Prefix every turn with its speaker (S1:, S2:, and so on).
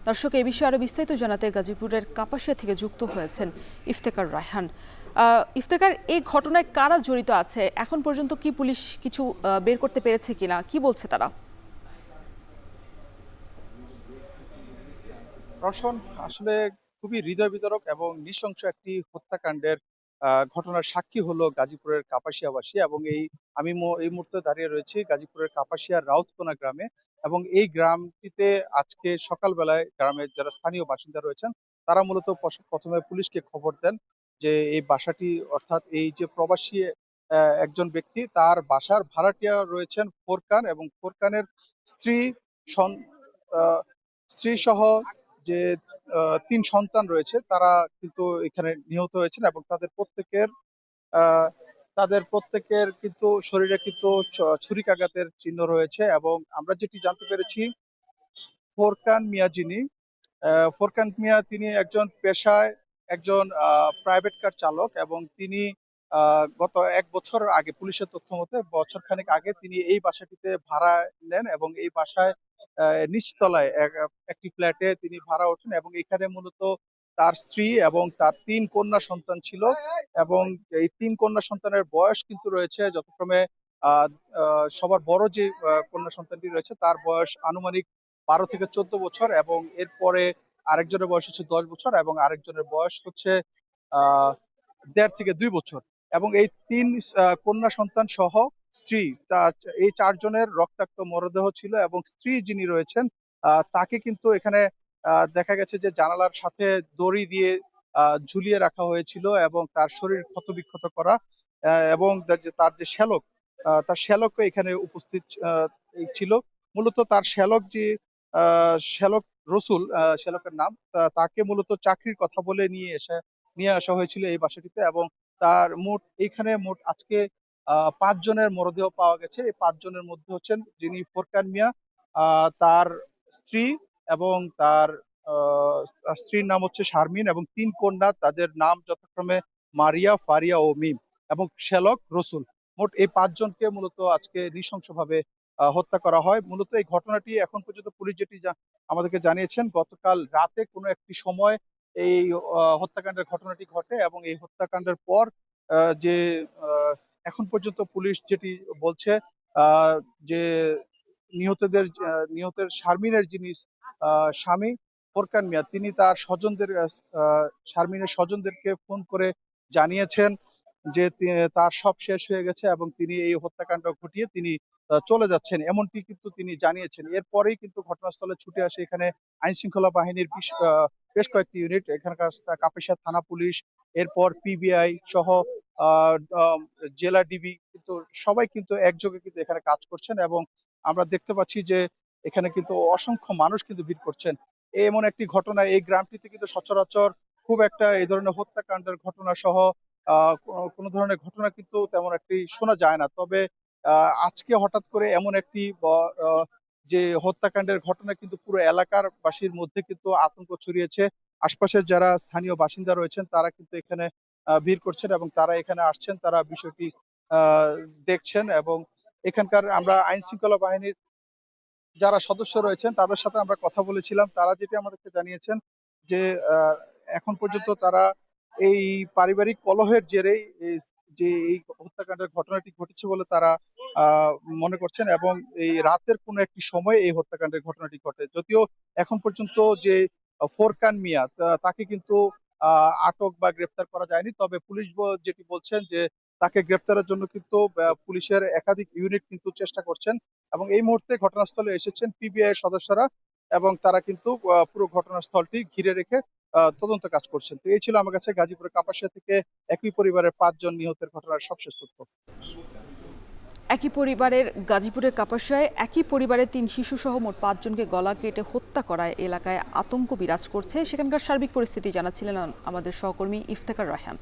S1: দর্শক, এই বিষয়ে আরো বিস্তারিত জানাতে গাজীপুরের কাপাসিয়া থেকে যুক্ত হয়েছেন ইফতেখার রায়হান। ইফতেখার, এই ঘটনায় কারা জড়িত আছে এখন পর্যন্ত কি পুলিশ কিছু বের করতে পেরেছে কিনা, কি বলছে তারা?
S2: রসন আসলে খুবই হৃদয় বিদারক এবং নৃশংস একটি হত্যাকাণ্ডের ঘটনার সাক্ষী হলো গাজীপুরের কাপাসিয়াবাসী। এবং এই মুহূর্তে দাঁড়িয়ে রয়েছি গাজীপুরের কাপাসিয়ার রাউতকোনা গ্রামে। এবং এই গ্রামটিতে আজকে সকালবেলায় গ্রামের যারা স্থানীয় বাসিন্দা রয়েছেন তারা মূলত প্রথমে পুলিশকে খবর দেন যে এই বাসাটি, অর্থাৎ এই যে প্রবাসী একজন ব্যক্তি, তার বাসার ভাড়াটিয়া রয়েছেন ফোরকান, এবং ফোরকানের স্ত্রী আহ, স্ত্রী সহ যে ৩ সন্তান রয়েছে তারা কিন্তু এখানে নিহত হয়েছেন। এবং আহ, তাদের প্রত্যেকের কিন্তু শরীরে কিন্তু ছুরিকাঘাতের চিহ্ন রয়েছে। এবং আমরা যেটি জানতে পেরেছি, ফোরকান মিয়া যিনি, ফোরকান মিয়া তিনি একজন পেশায় একজন প্রাইভেট কার চালক। এবং তিনি গত ১ বছর আগে, পুলিশের তথ্য মতে বছরখানেক আগে তিনি এই বাসাটিতে ভাড়া নেন এবং এই বাসায় নিচতলায় একটি ফ্ল্যাটে তিনি ভাড়া ওঠেন। এবং এখানে মূলত তার স্ত্রী এবং তার ৩ কন্যা সন্তান ছিল। এবং এই ৩ কন্যা সন্তানের বয়স কিন্তু রয়েছে যথাক্রমে আহ সবার বড় যে কন্যা সন্তানটি রয়েছে তার বয়স আনুমানিক ১২ থেকে ১৪ বছর। এবং এরপরে আরেকজনের বয়স হচ্ছে ১০ বছর, এবং আরেকজনের বয়স হচ্ছে আহ ১.৫ থেকে ২ বছর। এবং এই ৩ কন্যা সন্তান সহ স্ত্রী, তার এই ৪ জনের রক্তাক্ত মরদেহ ছিল। এবং স্ত্রী যিনি রয়েছেন তাকে কিন্তু এখানে দেখা গেছে যে জানালার সাথে দড়ি দিয়ে ঝুলিয়ে রাখা হয়েছিল এবং তার শরীর ক্ষতবিক্ষত করা। এবং তার যে শ্যালক, তার শ্যালকও এখানে উপস্থিত ছিল। মূলত তার শ্যালক যে শ্যালক রসুল, শ্যালকের নাম, তাকে মূলত চাকরির কথা বলে নিয়ে আসা হয়েছিল এই বাসাটিতে। এবং তার মোট আজকে ৫ জনের মরদেহ পাওয়া গেছে। এই ৫ জনের মধ্যে হচ্ছেন যিনি ফোরকান মিয়া, তার স্ত্রী এবং তার স্ত্রীর নাম হচ্ছে শারমিন, এবং ৩ কন্যা, তাদের নাম যথাক্রমে মারিয়া, ফারিয়া ও মিম, এবং শ্যালক রসুল। মোট এই ৫ জনকে মূলত আজকে নৃশংসভাবে হত্যা করা হয়। মূলত এই ঘটনাটি এখন পর্যন্ত পুলিশ যেটি আমাদেরকে জানিয়েছেন, গতকাল রাতে কোনো একটি সময় এই হত্যাকাণ্ডের ঘটনাটি ঘটে। এবং এই হত্যাকাণ্ডের পর যে এখন পর্যন্ত পুলিশ যেটি বলছে, আহ, যে নিহতের শারমিনের যিনি স্বামী ফোরকান মিয়া, তিনি তার শারমিনের স্বজনদেরকে ফোন করে জানিয়েছেন যে তার সব শেষ হয়ে গেছে এবং তিনি এই হত্যাকাণ্ড ঘটিয়ে তিনি চলে যাচ্ছেন, এমনটি কিন্তু তিনি জানিয়েছেন। এরপরেই কিন্তু ঘটনাস্থলে ছুটে আসে এখানে আইন শৃঙ্খলা বাহিনীর বেশ কয়েকটি ইউনিট, এখানকার কাপাসিয়া থানা পুলিশ, এরপর পিবিআই সহ আহ আহ, জেলা ডিবি, কিন্তু সবাই কিন্তু একযোগে কিন্তু এখানে কাজ করছেন। এবং আমরা দেখতে পাচ্ছি যে এখানে কিন্তু অসংখ্য মানুষ কিন্তু ভিড় করছেন। এমন একটি ঘটনা এই গ্রামটিতে কিন্তু সচরাচর খুব একটা এই ধরনের হত্যাকাণ্ডের ঘটনা সহ কোনো ধরনের ঘটনা কিন্তু তেমন একটি শোনা যায় না। তবে আজকে হঠাৎ করে এমন একটি যে হত্যাকাণ্ডের ঘটনা কিন্তু পুরো এলাকার বাসীর মধ্যে কিন্তু আতঙ্ক ছড়িয়েছে। আশপাশের যারা স্থানীয় বাসিন্দা রয়েছেন তারা কিন্তু এখানে ভিড় করছেন এবং তারা এখানে আসছেন, তারা বিষয়টি আহ দেখছেন। এবং এখানকার আমরা আইন শৃঙ্খলা বাহিনীর যারা সদস্য রয়েছেন তাদের সাথে আমরা কথা বলেছিলাম, তারা যেটি আমাদেরকে জানিয়েছেন যে এখন পর্যন্ত তারা এই পারিবারিক কলহের জেরেই যে এই হত্যাকাণ্ডের ঘটনাটি ঘটেছে বলে তারা আহ মনে করছেন। এবং এই রাতের কোনো একটি সময় এই হত্যাকাণ্ডের ঘটনাটি ঘটে। যদিও এখন পর্যন্ত যে ফোরকান মিয়া, তাকে কিন্তু আটক বা গ্রেপ্তার করা যায়নি। তবে পুলিশ যেটি বলছেন যে তাকে গ্রেপ্তারের জন্য কিন্তু পুলিশের একাধিক ইউনিট কিন্তু চেষ্টা করছেন। এবং এই মুহূর্তে ঘটনাস্থলে এসেছেন পিবিআই এর সদস্যরা, এবং তারা কিন্তু পুরো ঘটনাস্থলটি ঘিরে রেখে তদন্ত কাজ করছেন। তো এই ছিল আমার কাছে গাজীপুরের কাপাসিয়া থেকে একই পরিবারের ৫ জন নিহতের ঘটনার সবশেষ তথ্য।
S1: একই পরিবারের গাজীপুরের কাপাসিয়ায় একই পরিবারের ৩ শিশুসহ মোট ৫ জনকে গলা কেটে হত্যা করায় এলাকায় আতঙ্ক বিরাজ করছে। সেখানকার সার্বিক পরিস্থিতি জানাচ্ছিলেন আমাদের সহকর্মী ইফতেখার রায়হান।